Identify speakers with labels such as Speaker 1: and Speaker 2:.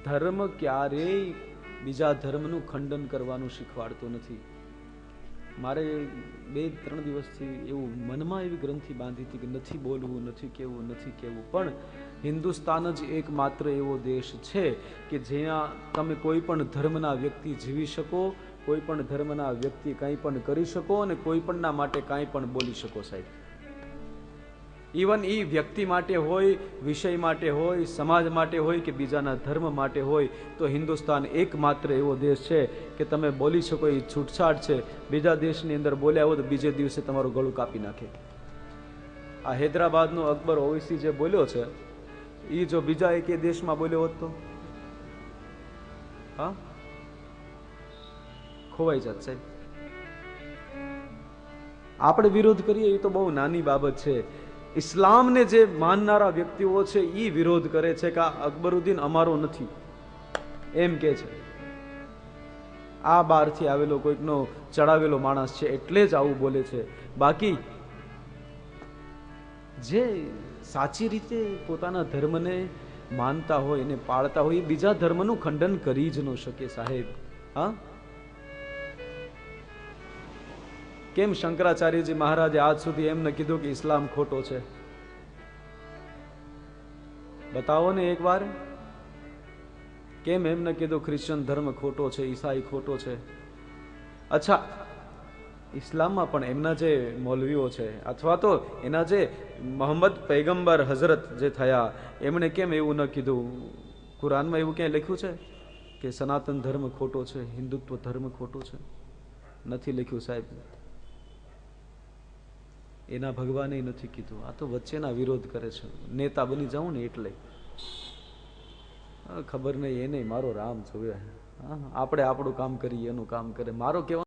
Speaker 1: ધર્મ ક્યારેય બીજા ધર્મનું ખંડન કરવાનું શીખવાડતો નથી. મારે 2-3 દિવસથી એવું મનમાં એવી ગ્રંથિ બાંધી હતી કે નથી બોલવું, નથી કહેવું. પણ હિન્દુસ્તાન જ એકમાત્ર એવો દેશ છે કે જ્યાં તમે કોઈ પણ ધર્મના વ્યક્તિ જીવી શકો, કોઈ પણ ધર્મના વ્યક્તિ કંઈ પણ કરી શકો અને કોઈ પણના માટે કાંઈ પણ બોલી શકો. સાહેબ, ઇવન એ વ્યક્તિ માટે હોય, વિષય માટે હોય, સમાજ માટે હોય કે બીજાના ધર્મ માટે હોય, તો હિન્દુસ્તાન એકમાત્ર એવો દેશ છે કે તમે બોલી શકો. એ છૂટછાટ છે. બીજા દેશની અંદર બોલ્યા હોય તો બીજે દિવસે તમારું ગળું કાપી નાખે. આ હૈદરાબાદનો અકબર ઓવૈસી જે બોલ્યો છે, એ જો બીજા એક દેશમાં બોલ્યો હોત તો હા ખોવાઈ જાત. સાહેબ, આપણે વિરોધ કરીએ એ તો બહુ નાની બાબત છે. ઇસ્લામને જે માનનારા વ્યક્તિઓ છે એ વિરોધ કરે છે કે આ અકબરુદ્દીન અમારો નથી, એમ કે છે. આ બહારથી આવેલો કોઈકનો ચડાવેલો માણસ છે એટલે જ આવું બોલે છે. બાકી જે સાચી રીતે પોતાના ધર્મને માનતા હોય એને પાળતા હોય એ બીજા ધર્મનું ખંડન કરી જ ન શકે. સાહેબ, હા, કેમ શંકરાચાર્યજી મહારાજે આજ સુધી એમને કીધું કે ઇસ્લામ ખોટો છે? બતાવો ને એકવાર. કેમ એમને કીધું ક્રિશ્ચન ધર્મ ખોટો છે, ઈસાઈ ખોટો છે? અચ્છા, ઇસ્લામમાં પણ એમના જે મૌલવીઓ છે અથવા તો એના જે મોહમ્મદ પૈગંબર હઝરત જે થયા, એમણે કેમ એવું ન કીધું? કુરાનમાં એવું ક્યાંય લખ્યું છે કે સનાતન ધર્મ ખોટો છે, હિન્દુત્વ ધર્મ ખોટો છે? નથી લખ્યું. સાહેબ, એના ભગવાને નથી કીધું. આ તો વચ્ચેના વિરોધ કરે છે. નેતા બની જાઉં ને એટલે ખબર નહીં એને મારો રામ જોવે. આપણે આપણું કામ કરીએ, એનું કામ કરે. મારો કહેવાનો